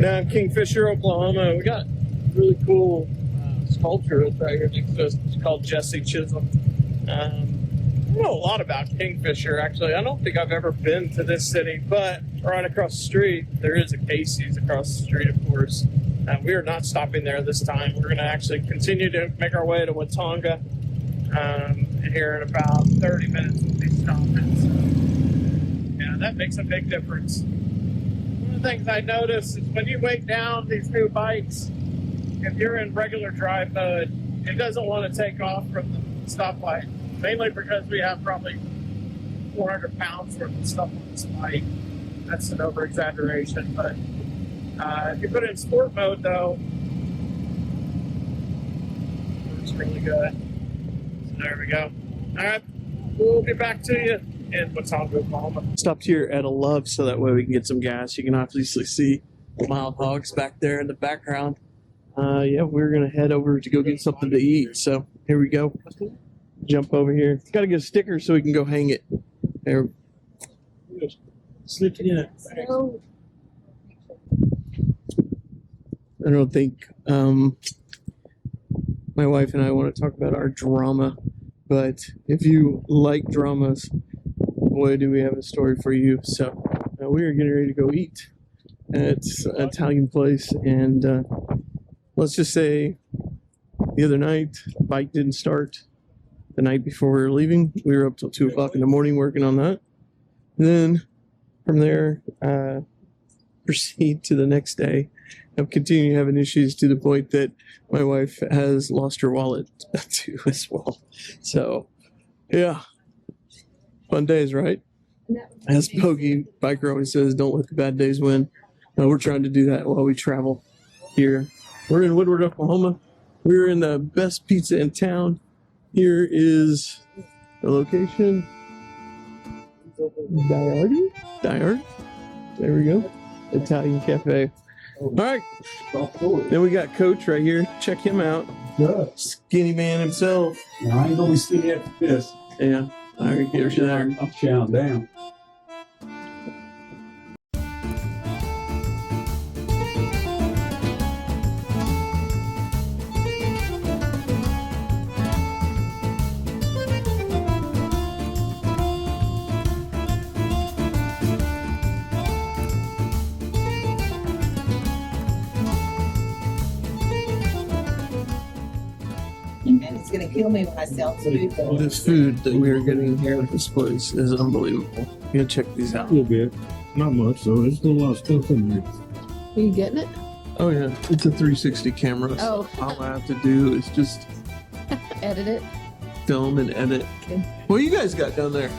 Now in Kingfisher, Oklahoma, we got really cool sculpture that's right here next to us. It's called Jesse Chisholm. I don't know a lot about Kingfisher, actually. I don't think I've ever been to this city, but right across the street, there is a Casey's across the street, of course. We are not stopping there this time. We're going to actually continue to make our way to Watonga. Here in about 30 minutes we'll be stopping. So, yeah, that makes a big difference. One of the things I notice is when you wait down these new bikes, if you're in regular drive mode, it doesn't want to take off from the stoplight. Mainly because we have probably 400 pounds worth of stuff on this bike. That's an over-exaggeration, but if you put it in sport mode, though, it works really good. So there we go. All right, we'll be back to you in Watonga, Oklahoma. Stopped here at a Love so that way we can get some gas. You can obviously see wild hogs back there in the background. Yeah, we're going to head over to go get something to eat. So here we go. Jump over here. Got to get a sticker so we can go hang it. There. Slip it in. I don't think my wife and I want to talk about our drama, but if you like dramas, boy, do we have a story for you. So we are getting ready to go eat at an Italian place, and let's just say the other night, the bike didn't start. The night before we were leaving, we were up till 2 o'clock in the morning working on that. And then from there, proceed to the next day. I'm continuing having issues to the point that my wife has lost her wallet too as well. So, yeah, fun days, right? As Poggy Biker always says, don't let the bad days win. We're trying to do that while we travel here. We're in Woodward, Oklahoma. We're in the best pizza in town. Here is the location. Diarti. There we go. Italian Cafe. All right. Then we got Coach right here. Check him out. Good. Skinny man himself. Now, I ain't gonna be skinny after this. Yeah. All right, get her there. I'm chowing down. It's gonna kill me when I sell food. This food that we are getting here at this place is unbelievable. You gotta check these out. A little bit. Not much, though. There's still a lot of stuff in there. Are you getting it? Oh yeah, it's a 360 camera. So Oh. all I have to do is just Edit it. film and edit. Okay. What you guys got down there?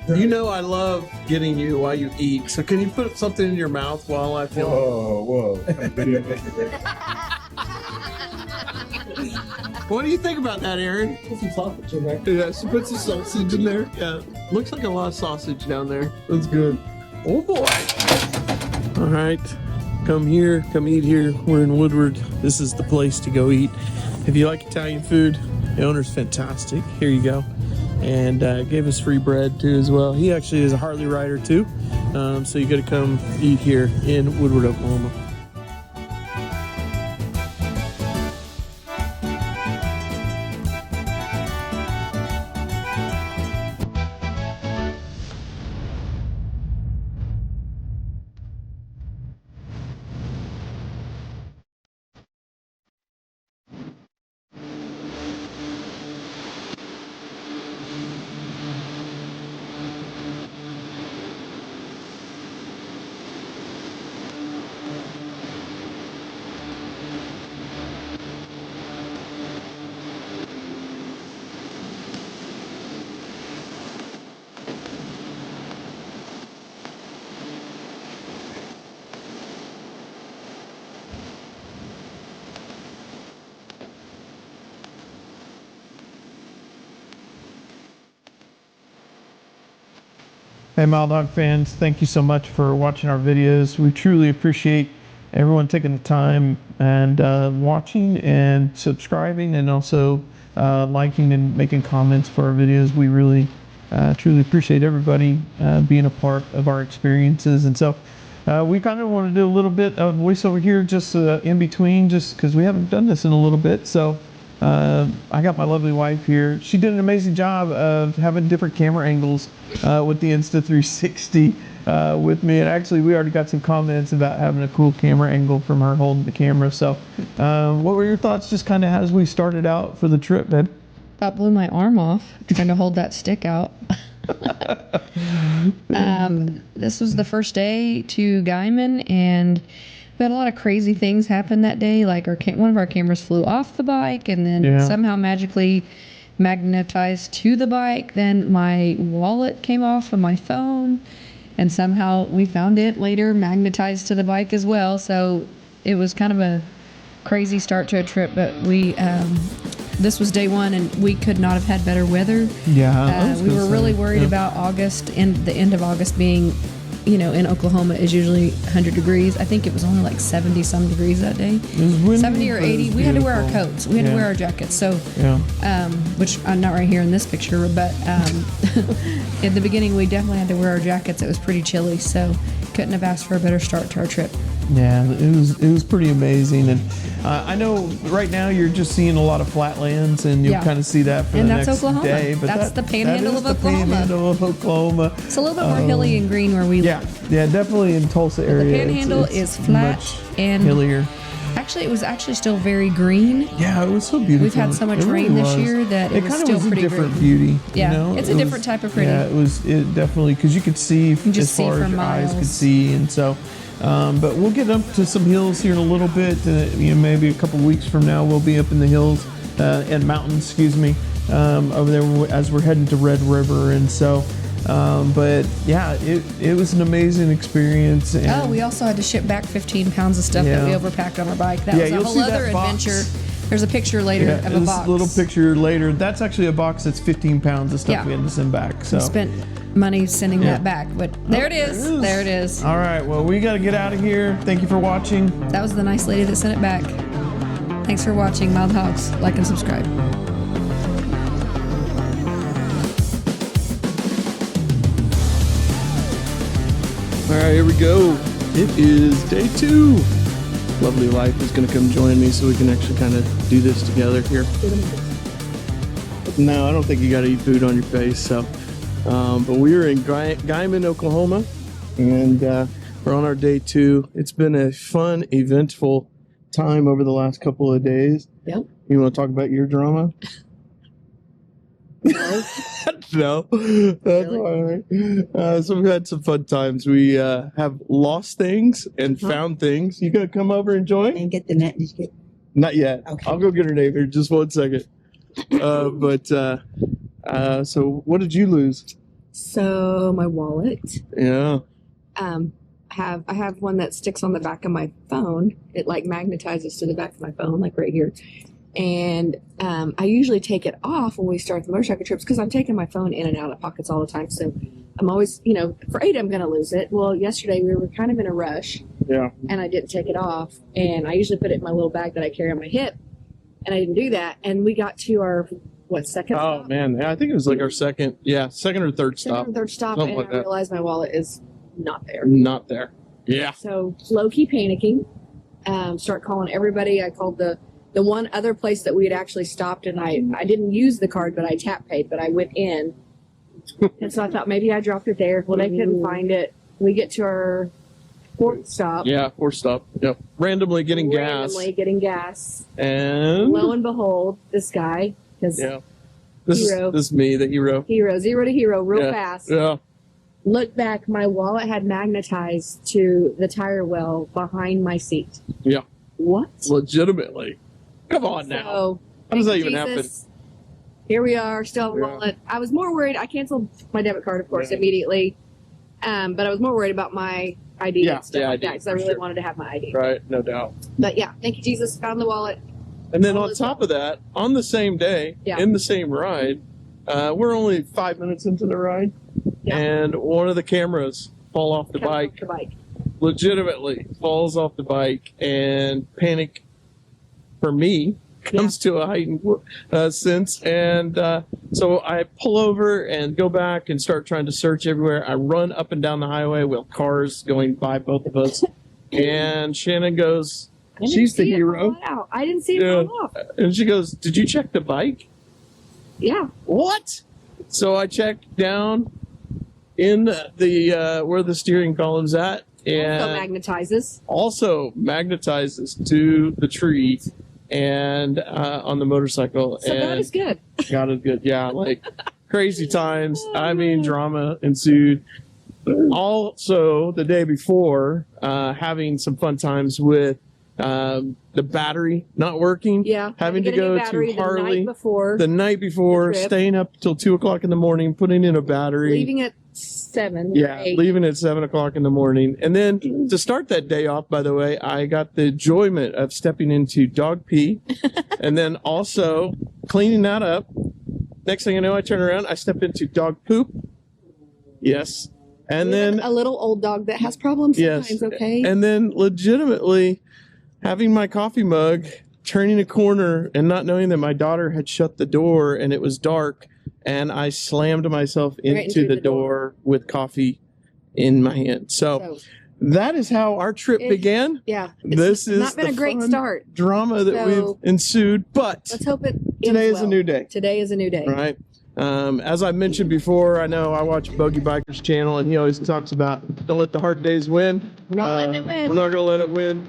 You know I love getting you while you eat. So can you put something in your mouth while I film? Whoa. What do you think about that, Aaron? Put some sausage in there. Yeah, she put some sausage in there. Yeah, looks like a lot of sausage down there. That's good. Oh boy. All right, come here, come eat here. We're in Woodward. This is the place to go eat. If you like Italian food, the owner's fantastic. Here you go. And gave us free bread too as well. He actually is a Harley rider too. So you got to come eat here in Woodward, Oklahoma. Hey Mile Dog fans, thank you so much for watching our videos. We truly appreciate everyone taking the time and watching and subscribing, and also liking and making comments for our videos. We really truly appreciate everybody being a part of our experiences. And so we kind of want to do a little bit of voiceover here, just in between, just because we haven't done this in a little bit. So I got my lovely wife here. She did an amazing job of having different camera angles with the Insta360 with me. And actually, we already got some comments about having a cool camera angle from her holding the camera. So what were your thoughts just kind of as we started out for the trip, babe? That blew my arm off trying to hold that stick out. This was the first day to Guymon, and we had a lot of crazy things happen that day. Like one of our cameras flew off the bike and then somehow magically magnetized to the bike. Then my wallet came off of my phone, and somehow we found it later magnetized to the bike as well. So it was kind of a crazy start to a trip, but this was day one, and we could not have had better weather. Yeah, we were really worried about August, and the end of August being, in Oklahoma is usually 100 degrees. I think it was only like 70 some degrees that day. 70 or 80. We had to wear our coats. We had to wear our jackets. So, which I'm not right here in this picture, but in the beginning we definitely had to wear our jackets. It was pretty chilly, so couldn't have asked for a better start to our trip. Yeah, it was pretty amazing, and I know right now you're just seeing a lot of flatlands, and you'll kind of see that for the next Oklahoma. day. But that's the Panhandle of Oklahoma. Panhandle of Oklahoma. It's a little bit more hilly and green where we live. Yeah, definitely in Tulsa area. The Panhandle is flat and hillier. Actually, it was still very green. Yeah, it was so beautiful. We've had so much rain this year that it was still pretty different green. Beauty. Yeah, it's a different type of pretty. Yeah, it definitely, because you could see as far as your eyes could see, and so. But we'll get up to some hills here in a little bit. Maybe a couple weeks from now, we'll be up in the hills and mountains, over there as we're heading to Red River. And so, but yeah, it was an amazing experience. And we also had to ship back 15 pounds of stuff that we overpacked on our bike. That was a whole other adventure. There's a picture later of a box. Little picture later. That's actually a box that's 15 pounds of stuff we had to send back. So. We spent money sending that back, but there it is. There it is. All right, well, we got to get out of here. Thank you for watching. That was the nice lady that sent it back. Thanks for watching Mild Hogs. Like and subscribe. All right, here we go. It is day 2. Lovely wife is going to come join me so we can actually kind of do this together here. No, I don't think you got to eat food on your face. So, but we are in Guymon, Oklahoma, and we're on our day 2. It's been a fun, eventful time over the last couple of days. Yep. You want to talk about your drama? No, that's all right. So we've had some fun times. We have lost things and found things. You gonna come over and join? And get the net. Did you get? Not yet. Okay. I'll go get her name here. Just 1 second. So what did you lose? So my wallet. Yeah. I have one that sticks on the back of my phone. It like magnetizes to the back of my phone, like right here. And I usually take it off when we start the motorcycle trips because I'm taking my phone in and out of pockets all the time. So I'm always, afraid I'm going to lose it. Well, yesterday we were kind of in a rush. Yeah. And I didn't take it off. And I usually put it in my little bag that I carry on my hip. And I didn't do that. And we got to our, second stop? Oh, man. I think it was like our second or third stop. Second or third stop. Something And like I that. realized my wallet is not there. Not there. Yeah. So low-key panicking. Start calling everybody. I called the one other place that we had actually stopped, and I didn't use the card, but I tap paid, but I went in. And so I thought maybe I dropped it there. Well, they couldn't find it. We get to our 4th stop. Yeah, 4th stop. Yep. Randomly getting gas. And lo and behold, this guy, This is me, the hero. Zero to hero, real fast. Yeah. Look back, my wallet had magnetized to the tire well behind my seat. Yeah. What? Legitimately. Come on now. So, How does that thank even you, happen? Jesus. Here we are, still have a wallet. I was more worried. I canceled my debit card, of course, immediately. But I was more worried about my ID and stuff like that because I really wanted to have my ID. Right, no doubt. But yeah, thank you, Jesus. Found the wallet. And then on top of that, on the same day, in the same ride, we're only 5 minutes into the ride, and one of the cameras fall off the bike. Legitimately falls off the bike, and panic for me comes to a heightened sense. And so I pull over and go back and start trying to search everywhere. I run up and down the highway with cars going by both of us. And Shannon goes, she's the hero. I didn't see it Yeah. fall off. And she goes, did you check the bike? Yeah. What? So I checked down in the where the steering column's at, and Also magnetizes to the tree and on the motorcycle. So and God is good. God is good. Yeah, like crazy times. I mean, drama ensued. Also, the day before, having some fun times with the battery not working. Yeah. Having to get a new go battery to Harley the night before. The trip. staying up till 2:00 in the morning, putting in a battery. Leaving at 7. Yeah, 8. leaving at 7:00 in the morning. And then to start that day off, by the way, I got the enjoyment of stepping into dog pee and then also cleaning that up. Next thing I know, I turn around, I step into dog poop. Yes. And then a little old dog that has problems yes. sometimes, okay? And then legitimately having my coffee mug, turning a corner and not knowing that my daughter had shut the door and it was dark, and I slammed myself into the door with coffee in my hand. So that is how our trip began. Yeah. This is not been a great start. Drama that we've ensued, but let's hope it today is a new day. Today is a new day. Right. As I mentioned before, I know I watch Bogey Biker's channel, and he always talks about don't let the hard days win. We're not letting it win. We're not going to let it win.